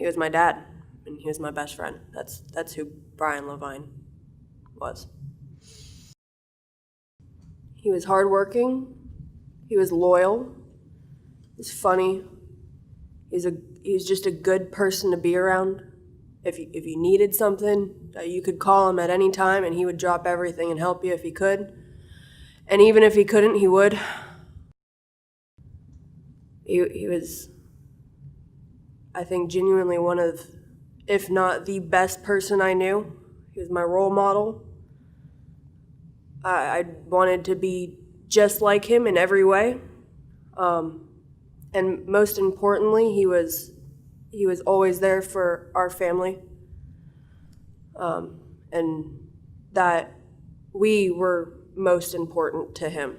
he was my dad, and he was my best friend. That's who Brian LaVigne was. He was hardworking. He was loyal. He was funny. He was just a good person to be around. If you needed something, you could call him at any time, and he would drop everything and help you if he could. And even if he couldn't, he would. He was, I think, genuinely one of, if not the best person I knew. He was my role model. I wanted to be just like him in every way. And most importantly, he was always there for our family. And that we were most important to him.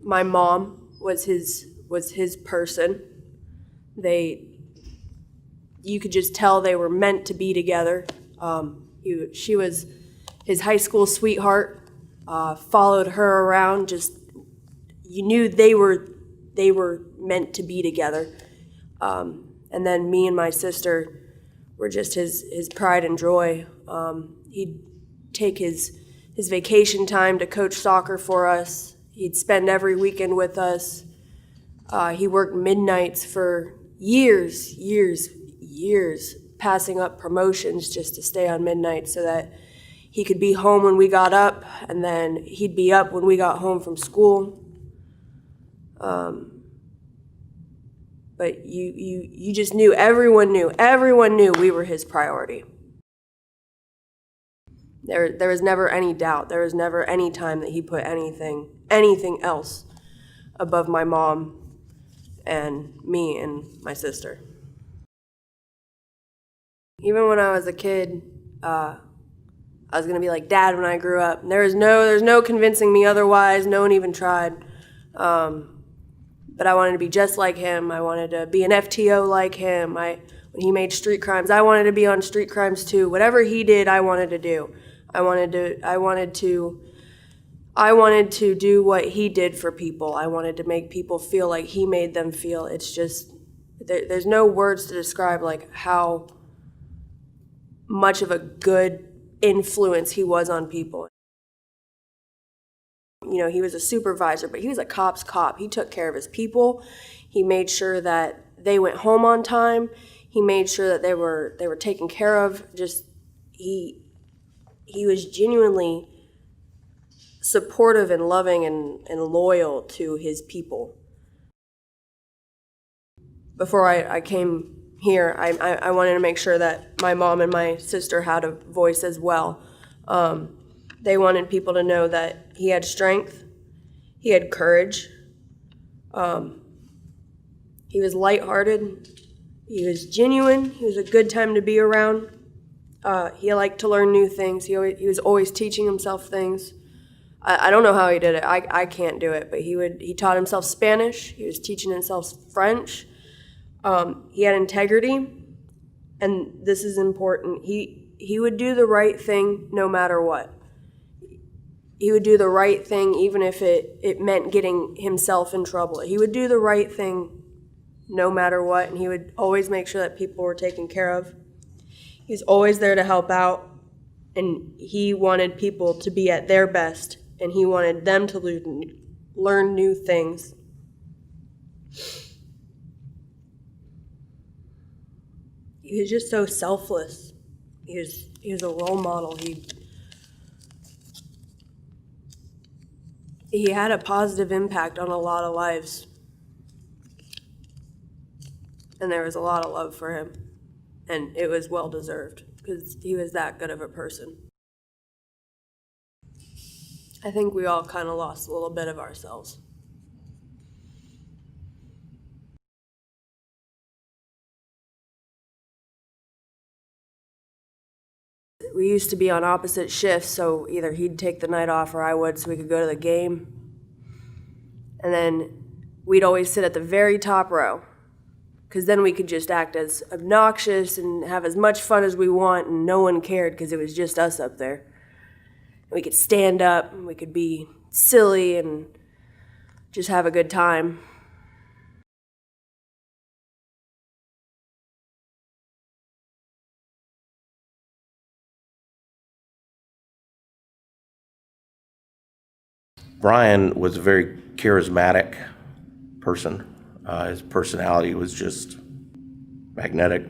My mom was his person. You could just tell they were meant to be together. She was his high school sweetheart. Followed her around. Just you knew they were meant to be together. And then me and my sister were just his pride and joy. He'd take his vacation time to coach soccer for us. He'd spend every weekend with us. He worked midnights for years, passing up promotions just to stay on midnight so that he could be home when we got up, and then he'd be up when we got home from school. But you just knew, everyone knew we were his priority. There was never any doubt. There was never any time that he put anything else above my mom and me and my sister. Even when I was a kid, I was gonna be like Dad when I grew up. There's no convincing me otherwise. No one even tried. But I wanted to be just like him. I wanted to be an FTO like him. When he made street crimes, I wanted to be on street crimes too. Whatever he did, I wanted to do. I wanted to do what he did for people. I wanted to make people feel like he made them feel. It's just, there's no words to describe like how much of a good influence he was on people. You know, he was a supervisor, but he was a cop's cop. He took care of his people. He made sure that they went home on time. He made sure that they were taken care of. Just he was genuinely supportive and loving and loyal to his people. Before I came here, I wanted to make sure that my mom and my sister had a voice as well. They wanted people to know that he had strength, he had courage, he was lighthearted, he was genuine, he was a good time to be around. He liked to learn new things. He was always teaching himself things. I don't know how he did it. I can't do it, but he taught himself Spanish. He was teaching himself French. He had integrity, and this is important. He would do the right thing no matter what. He would do the right thing even if it meant getting himself in trouble. He would do the right thing no matter what, and he would always make sure that people were taken care of. He was always there to help out, and he wanted people to be at their best, and he wanted them to learn new things. He was just so selfless. He was a role model. He had a positive impact on a lot of lives. And there was a lot of love for him. And it was well-deserved because he was that good of a person. I think we all kind of lost a little bit of ourselves. We used to be on opposite shifts, so either he'd take the night off or I would so we could go to the game. And then we'd always sit at the very top row, because then we could just act as obnoxious and have as much fun as we want, and no one cared because it was just us up there. We could stand up, and we could be silly and just have a good time. Brian was a very charismatic person. His personality was just magnetic,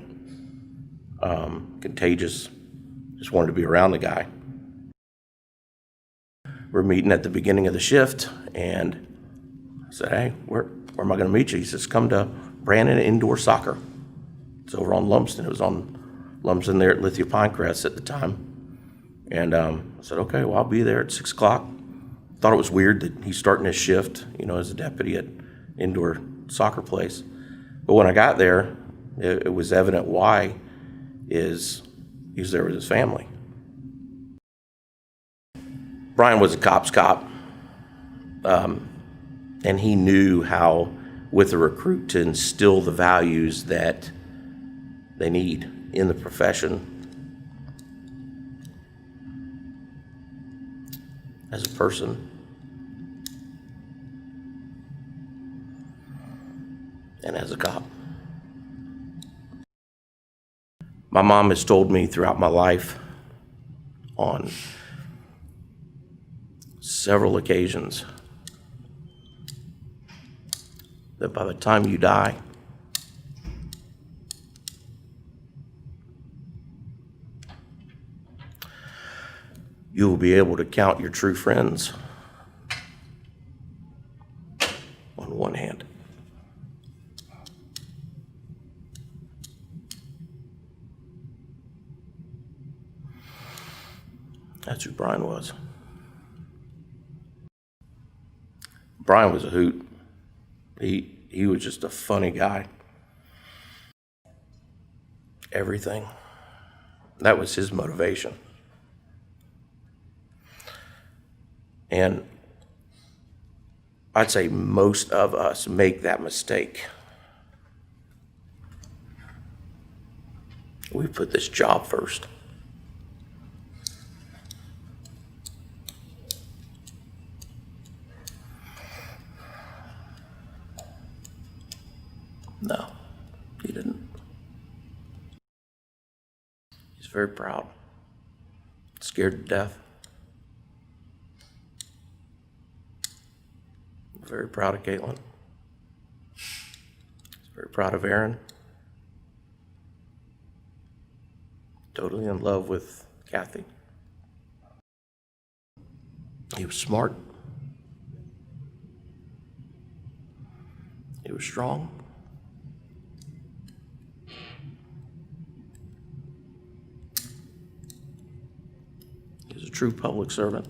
contagious. Just wanted to be around the guy. We're meeting at the beginning of the shift, and I said, "Hey, where am I going to meet you?" He says, "Come to Brandon Indoor Soccer. It's over on Lumsden." It was on Lumsden there at Lithia Pinecrest at the time. And I said, "Okay, well, I'll be there at 6 o'clock. Thought it was weird that he's starting his shift, as a deputy at indoor soccer place. But when I got there, it was evident why. He was there with his family. Brian was a cop's cop, and he knew how, with a recruit, to instill the values that they need in the profession as a person and as a cop. My mom has told me throughout my life on several occasions that by the time you die, you will be able to count your true friends on one hand. That's who Brian was. Brian was a hoot. He was just a funny guy. Everything. That was his motivation. And I'd say most of us make that mistake. We put this job first. No, he didn't. He's very proud, scared to death. Very proud of Caitlin. He's very proud of Aaron. Totally in love with Kathy. He was smart. He was strong. He was a true public servant.